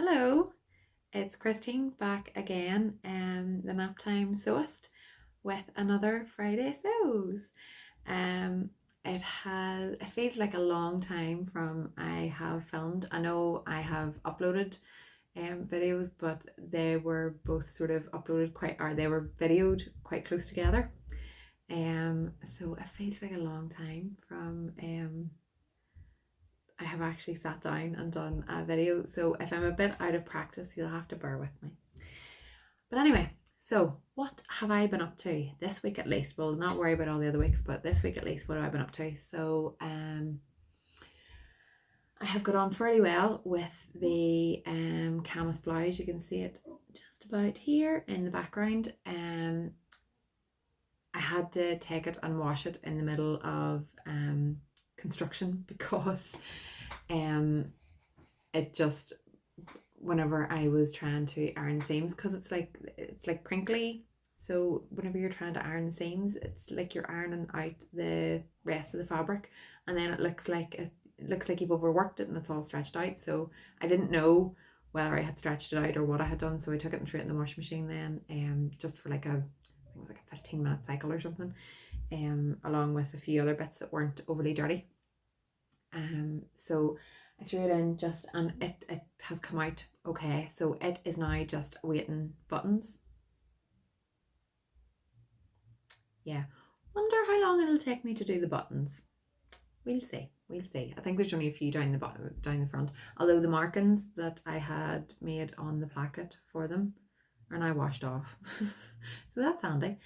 Hello, it's Christine back again, the Nap Time Sewist with another Friday Sews. Um, it feels like a long time from I have filmed. I know I have uploaded videos, but they were both sort of uploaded they were videoed quite close together. So it feels like a long time from I have actually sat down and done a video. So if I'm a bit out of practice, you'll have to bear with me. But anyway, so what have I been up to this week at least? Well, not worry about all the other weeks, but this week at least, what have I been up to? So I have got on fairly well with the Camas blouse. You can see it just about here in the background. I had to take it and wash it in the middle of construction because it just, whenever I was trying to iron the seams, because it's like crinkly, so whenever you're trying to iron the seams, it's like you're ironing out the rest of the fabric, and then it looks like you've overworked it and it's all stretched out. So I didn't know whether I had stretched it out or what I had done, so I took it and threw it in the washing machine then, just for like it was like a 15-minute cycle or something, along with a few other bits that weren't overly dirty. So I threw it in and it has come out okay. So it is now just awaiting buttons. Yeah, wonder how long it'll take me to do the buttons. We'll see. I think there's only a few down the front, although the markings that I had made on the placket for them are now washed off. So that's handy.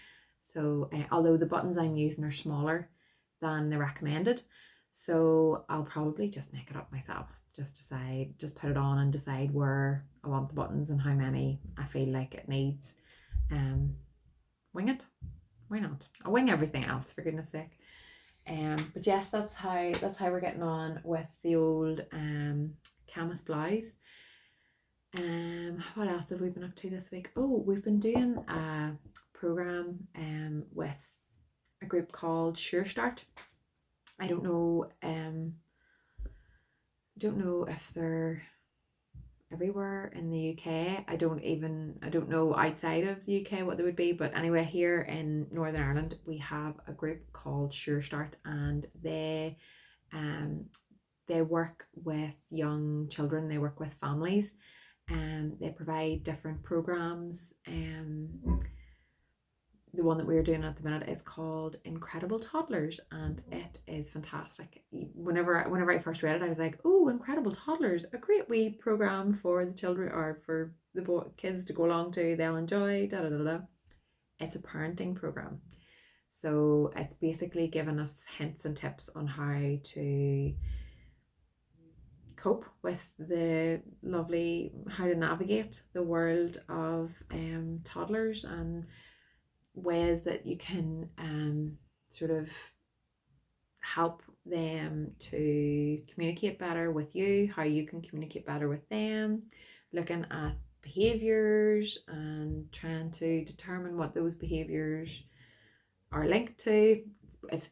So although the buttons I'm using are smaller than the recommended, so I'll probably just make it up myself. Just put it on and decide where I want the buttons and how many I feel like it needs. Wing it. Why not? I'll wing everything else, for goodness sake. But yes, that's how we're getting on with the old Camas blouse. What else have we been up to this week? Oh, we've been doing a program with a group called Surestart. I don't know if they're everywhere in the UK. I don't know outside of the UK what they would be, but anyway, here in Northern Ireland we have a group called Surestart, and they work with young children, they work with families, and they provide different programs. The one that we're doing at the minute is called Incredible Toddlers, and it is fantastic. Whenever I first read it, I was like, oh, Incredible Toddlers, a great wee program for the children, or for the kids to go along to, they'll enjoy, da da da da. It's a parenting program, so it's basically giving us hints and tips on how to cope with how to navigate the world of toddlers, and ways that you can sort of help them to communicate better with you, how you can communicate better with them, looking at behaviors and trying to determine what those behaviors are linked to. It's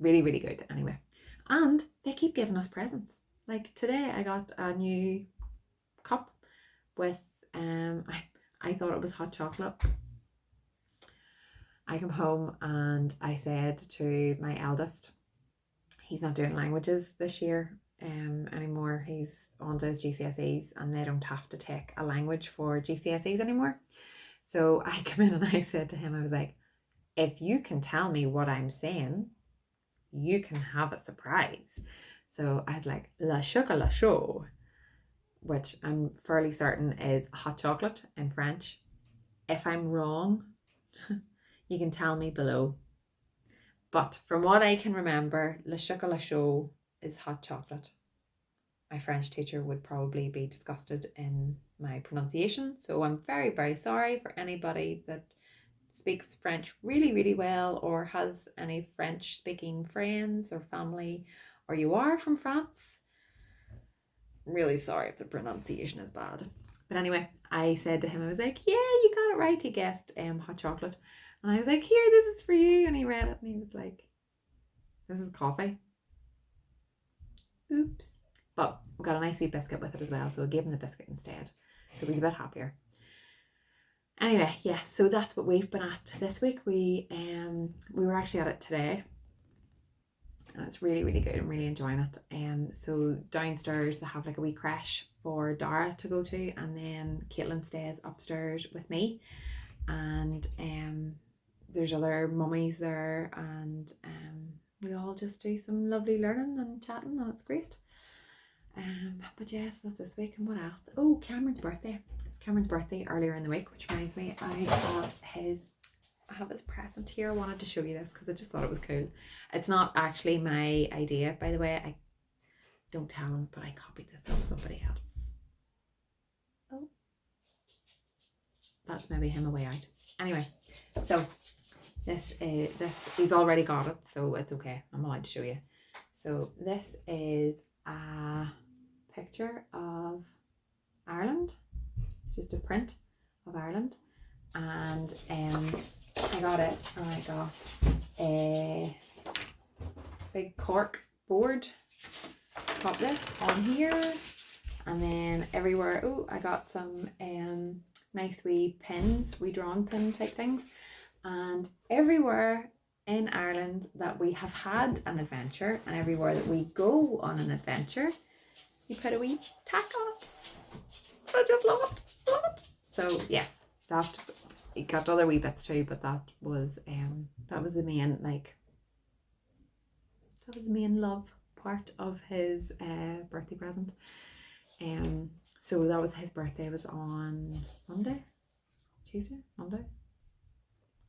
really, really good anyway. And they keep giving us presents. Like today I got a new cup with I thought it was hot chocolate. I come home and I said to my eldest, he's not doing languages this year anymore. He's on to his GCSEs, and they don't have to take a language for GCSEs anymore. So I come in and I said to him, I was like, if you can tell me what I'm saying, you can have a surprise. So I was like, la chocolat chaud, which I'm fairly certain is hot chocolate in French. If I'm wrong, you can tell me below. But from what I can remember, le chocolat chaud is hot chocolate. My French teacher would probably be disgusted in my pronunciation, so I'm very, very sorry for anybody that speaks French really, really well, or has any French speaking friends or family, or you are from France. I'm really sorry if the pronunciation is bad. But anyway, I said to him, I was like, yeah, you got it right. He guessed hot chocolate. And I was like, here, this is for you. And he read it and he was like, this is coffee. Oops. But we got a nice wee biscuit with it as well, so I gave him the biscuit instead. So he's a bit happier. Anyway, yes, so that's what we've been at this week. We were actually at it today, and it's really, really good. I'm really enjoying it. So downstairs they have like a wee creche for Dara to go to, and then Caitlin stays upstairs with me, and there's other mummies there, and we all just do some lovely learning and chatting, and it's great. But yes, that's this week. And what else? Oh, Cameron's birthday. It was Cameron's birthday earlier in the week, which reminds me, I have his present here. I wanted to show you this because I just thought it was cool. It's not actually my idea, by the way. I don't tell him, but I copied this off somebody else. Oh, that's maybe him away out. Anyway, so this he's already got it, so it's okay. I'm allowed to show you. So this is a picture of Ireland. It's just a print of Ireland, and I got it, and I got a big Cork board. Pop this on here, and then everywhere. Oh, I got some nice wee pins, wee drawn pin type things, and everywhere in Ireland that we have had an adventure, and everywhere that we go on an adventure, you put a wee tack on it. I just love it. So yes, that, it got other wee bits too, but that was the main, like, that was the main love part of his birthday present. So that was his birthday. It was on Monday, Tuesday, Monday.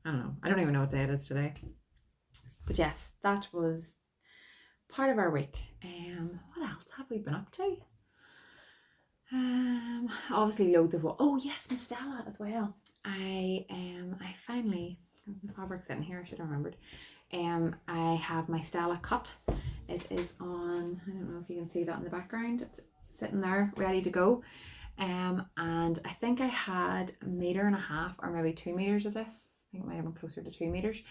I don't know. I don't even know what day it is today. But yes, that was part of our week. What else have we been up to? Obviously loads of what. Oh yes, Miss Stella as well. I finally, the fabric's sitting here, I should have remembered. I have my Stella cut. It is on, I don't know if you can see that in the background. It's sitting there ready to go. And I think I had 1.5 meters or maybe 2 meters of this. I think it might have been closer to 2 meters.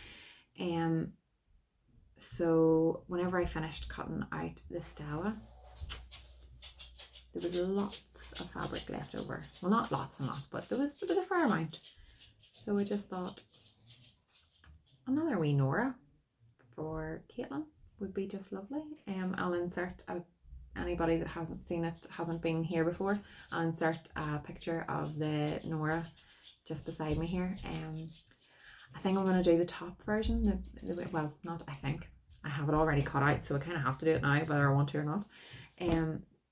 So whenever I finished cutting out the Stella, there was lots of fabric left over. Well, not lots and lots, but there was a fair amount. So I just thought another wee Nora for Caitlin would be just lovely. I'll insert anybody that hasn't seen it, hasn't been here before, I'll insert a picture of the Nora just beside me here. I think I'm going to do the top version. Well, not I think. I have it already cut out, so I kind of have to do it now, whether I want to or not.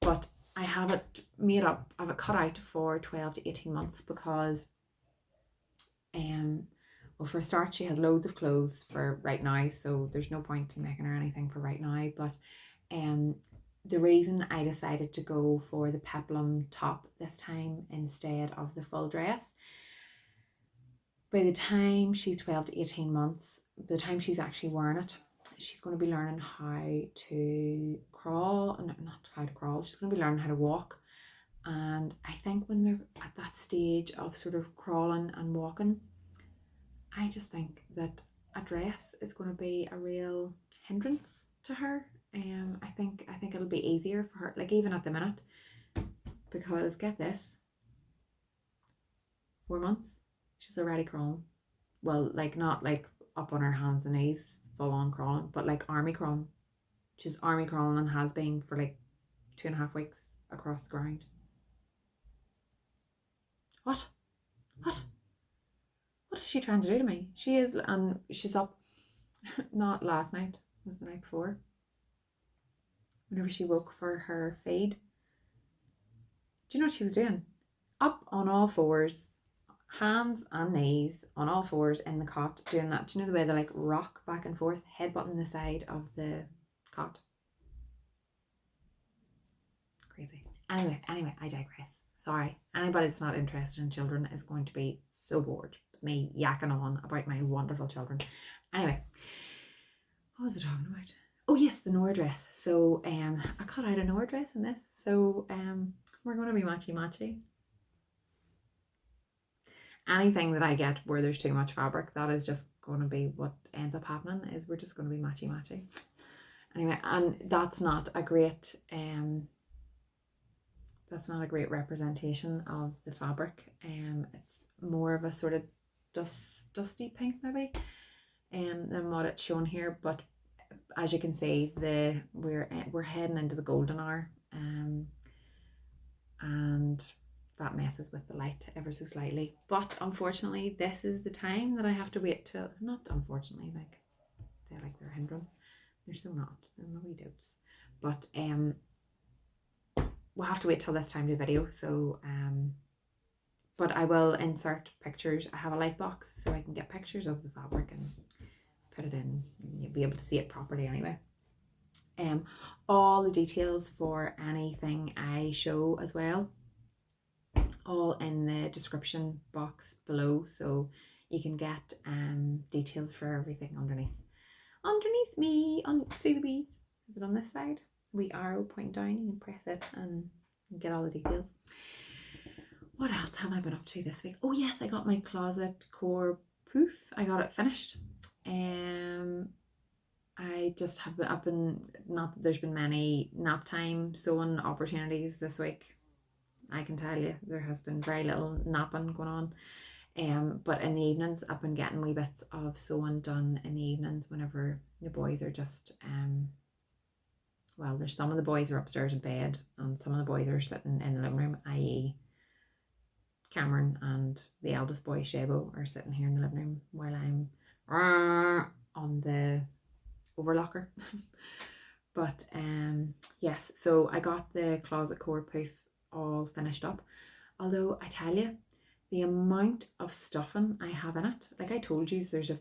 But I have it made up. I have it cut out for 12 to 18 months because, well, for a start, she has loads of clothes for right now, so there's no point in making her anything for right now. But the reason I decided to go for the peplum top this time instead of the full dress, by the time she's 12 to 18 months, by the time she's actually wearing it, she's going to be learning how to crawl, not how to crawl, she's going to be learning how to walk. And I think when they're at that stage of sort of crawling and walking, I just think that a dress is going to be a real hindrance to her. I think it'll be easier for her, like even at the minute, because get this, 4 months, she's already crawling. Well, like not like up on her hands and knees, full on crawling, but like army crawling. She's army crawling and has been for like 2.5 weeks across the ground. What is she trying to do to me? She is, and she's up, not last night, it was the night before, whenever she woke for her feed. Do you know what she was doing? Up on all fours, hands and knees, on all fours in the cot, doing that. Do you know the way they like rock back and forth, headbutting the side of the cot? Crazy. Anyway, I digress. Sorry. Anybody that's not interested in children is going to be so bored with me yakking on about my wonderful children. Anyway, what was I talking about? Oh yes, the Nora dress. So I cut out a Nora dress in this. So we're going to be matchy. Anything that I get where there's too much fabric, that is just going to be what ends up happening, is we're just going to be matchy. Anyway, and that's not a great that's not a great representation of the fabric. It's more of a sort of dusty pink maybe than what it's shown here, but as you can see, we're heading into the golden hour, and that messes with the light ever so slightly. But unfortunately, this is the time that I have to wait till, not unfortunately, like they're like they're a hindrance. They're so not. They're no wee doubts. But we'll have to wait till this time to video. So but I will insert pictures. I have a light box so I can get pictures of the fabric and put it in. You'll be able to see it properly anyway. All the details for anything I show as well, all in the description box below, so you can get details for everything underneath me. See the wee, is it on this side? Wee arrow pointing down, you can press it and get all the details. What else have I been up to this week? Oh yes, I got my closet core Pouf. I got it finished. I just have been up and not that there's been many nap time sewing opportunities this week. I can tell you there has been very little napping going on. But in the evenings I've been getting wee bits of sewing done in the evenings whenever the boys are just well, there's some of the boys are upstairs in bed and some of the boys are sitting in the living room, i.e. Camron and the eldest boy Shabo are sitting here in the living room while I'm on the overlocker. But yes, so I got the closet core Pouf all finished up, although I tell you, the amount of stuffing I have in it, like I told you, there's a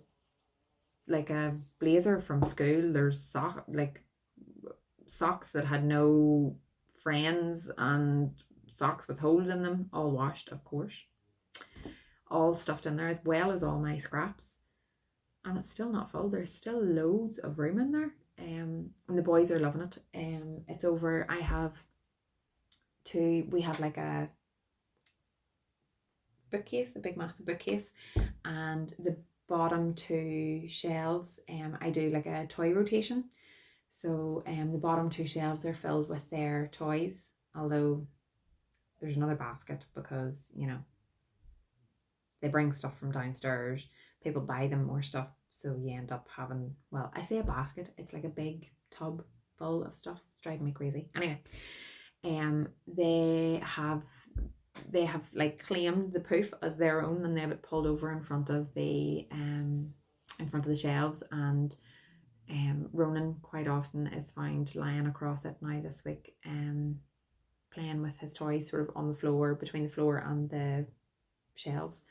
blazer from school, there's socks that had no friends and socks with holes in them, all washed of course, all stuffed in there, as well as all my scraps, and it's still not full. There's still loads of room in there, and the boys are loving it. It's over, we have like a bookcase, a big massive bookcase, and the bottom two shelves, I do like a toy rotation, so the bottom two shelves are filled with their toys, although there's another basket because, you know, they bring stuff from downstairs, people buy them more stuff, so you end up having, well, I say a basket, it's like a big tub full of stuff. It's driving me crazy. Anyway, they have like claimed the Pouf as their own, and they have it pulled over in front of the shelves, and Ronan quite often is found lying across it now this week, playing with his toys sort of on the floor, between the floor and the shelves.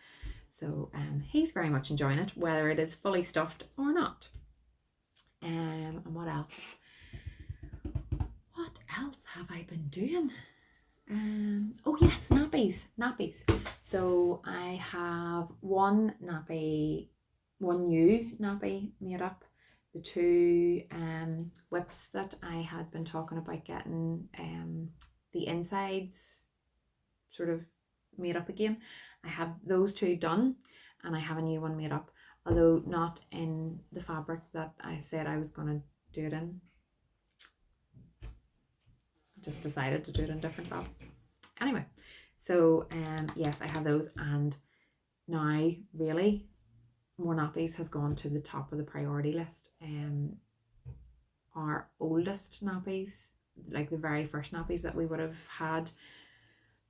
So he's very much enjoying it, whether it is fully stuffed or not. And what else? What else have I been doing? Oh yes, nappies. So I have one new nappy made up. The two whips that I had been talking about getting the insides sort of made up again, I have those two done, and I have a new one made up, although not in the fabric that I said I was going to do it in. Just decided to do it in different fabric. Anyway, so yes, I have those, and now really more nappies has gone to the top of the priority list. Our oldest nappies, like the very first nappies that we would have had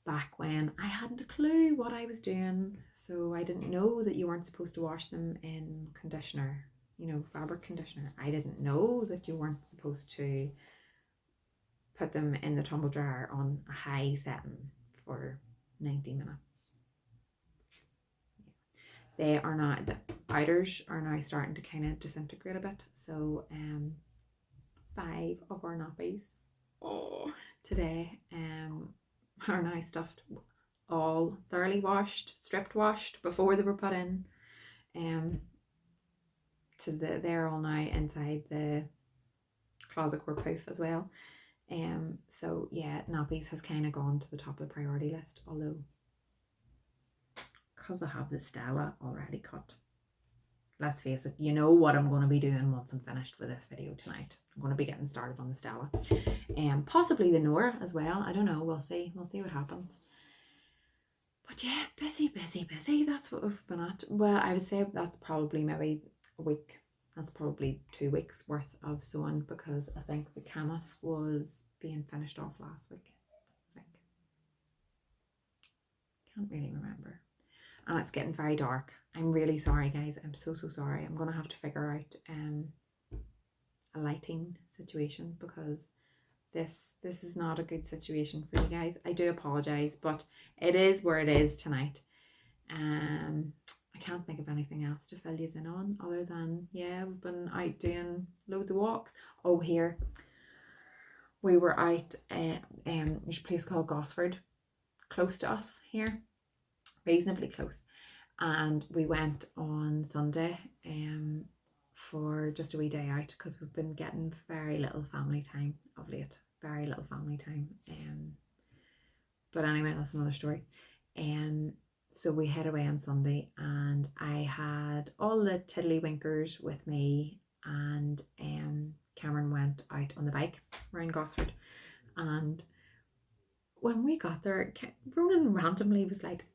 back when I hadn't a clue what I was doing, so I didn't know that you weren't supposed to wash them in conditioner, you know, fabric conditioner. I didn't know that you weren't supposed to put them in the tumble dryer on a high setting for 90 minutes. They are not, the outers are now starting to kind of disintegrate a bit, so 5 of our nappies today are now stuffed, all thoroughly washed, stripped washed before they were put in. They're all now inside the closet core Pouf as well. So yeah, nappies has kind of gone to the top of the priority list, although because I have the Stella already cut, let's face it, you know what I'm going to be doing once I'm finished with this video tonight. I'm going to be getting started on the Stella. Possibly the Nora as well. I don't know. We'll see. We'll see what happens. But yeah, busy. That's what we've been at. Well, I would say that's probably maybe a week. That's probably 2 weeks worth of sewing, because I think the Camas was being finished off last week. I think. Can't really remember. And it's getting very dark. I'm really sorry, guys. I'm so sorry. I'm gonna have to figure out a lighting situation, because this is not a good situation for you guys. I do apologize, but it is where it is tonight. I can't think of anything else to fill you in on, other than, yeah, we've been out doing loads of walks. Oh, here we were out there's a place called Gosford, close to us here, reasonably close, and we went on Sunday for just a wee day out, because we've been getting very little family time of late. Very little family time. But anyway, that's another story. So we head away on Sunday, and I had all the tiddlywinkers with me, and Cameron went out on the bike around Gosford. And when we got there, Ronan randomly was like,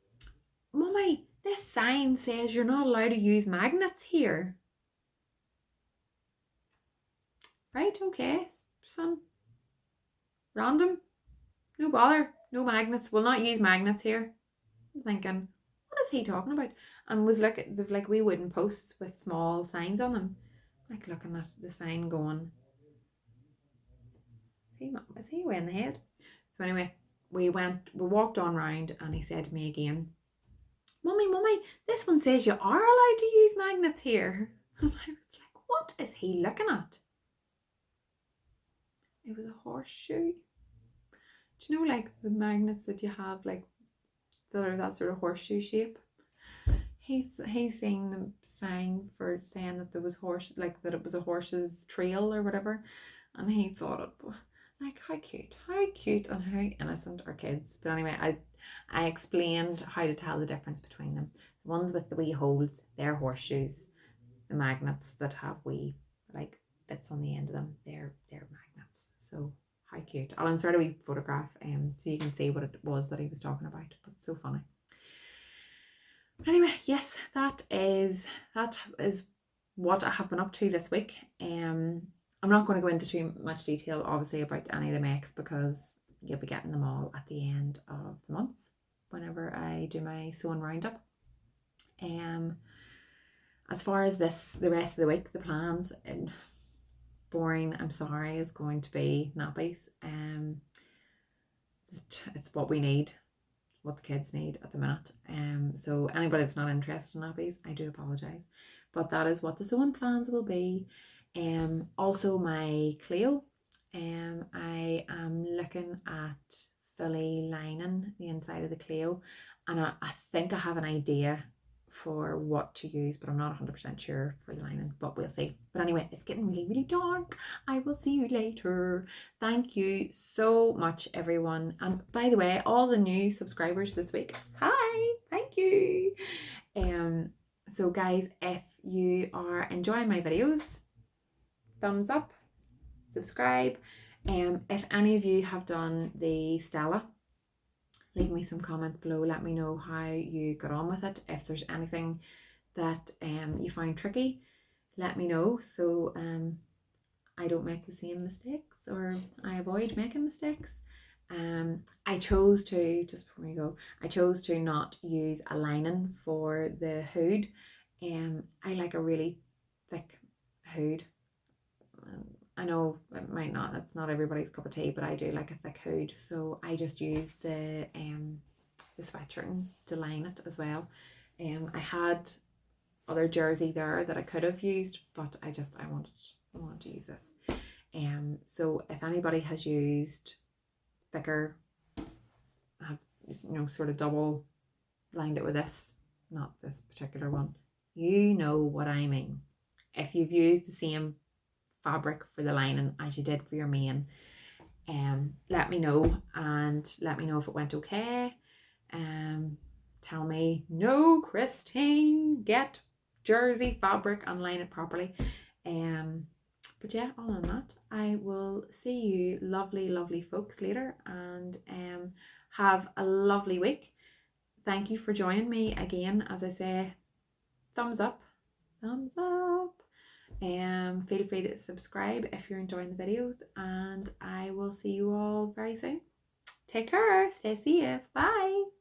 "Mummy, this sign says you're not allowed to use magnets here." Right, okay, son. Random. No bother. No magnets. We'll not use magnets here. I'm thinking, what is he talking about? And was looking, they've like wee wooden posts with small signs on them. Like looking at the sign going, is he way in the head? So anyway, we walked on round, and he said to me again, Mummy, this one says you are allowed to use magnets here. And I was like, what is he looking at? It was a horseshoe. Do you know, like the magnets that you have, like that are that sort of horseshoe shape? He's seeing the sign for saying that there was that it was a horse's trail or whatever, and he thought it, like, how cute and how innocent are kids. But anyway, I explained how to tell the difference between them. The ones with the wee holes, they're horseshoes. The magnets that have wee like bits on the end of them, they're magnets. So how cute. I'll insert a wee photograph so you can see what it was that he was talking about. But it's so funny. But anyway, yes, that is what I have been up to this week. I'm not going to go into too much detail, obviously, about any of the makes, because you'll be getting them all at the end of the month whenever I do my sewing roundup. As far as the rest of the week, the plans, and boring, I'm sorry, is going to be nappies. It's what we need, what the kids need at the minute. So anybody that's not interested in nappies, I do apologize, but that is what the sewing plans will be. Also my Cleo, I am looking at fully lining the inside of the Cleo, and I think I have an idea for what to use, but I'm not 100% sure for the lining, but we'll see. But anyway, it's getting really dark. I will see you later. Thank you so much, everyone. And by the way, all the new subscribers this week, hi, thank you. So guys, if you are enjoying my videos, thumbs up, subscribe. If any of you have done the Stella, leave me some comments below. Let me know how you got on with it. If there's anything that you find tricky, let me know, so I don't make the same mistakes, or I avoid making mistakes. I chose to, just before we go, I chose to not use a lining for the hood. I like a really thick hood. I know it's not everybody's cup of tea, but I do like a thick hood, so I just use the sweatshirt to line it as well. I had other jersey there that I could have used, but I wanted to use this. So if anybody has used thicker, have sort of double lined it with this, not this particular one, you know what I mean. If you've used the same fabric for the lining as you did for your main, let me know, and let me know if it went okay. Tell me, no, Christine, get jersey fabric and line it properly. But yeah, other than that, I will see you lovely folks later, and have a lovely week. Thank you for joining me again. As I say, thumbs up. Feel free to subscribe if you're enjoying the videos, and I will see you all very soon. Take care, stay safe, bye.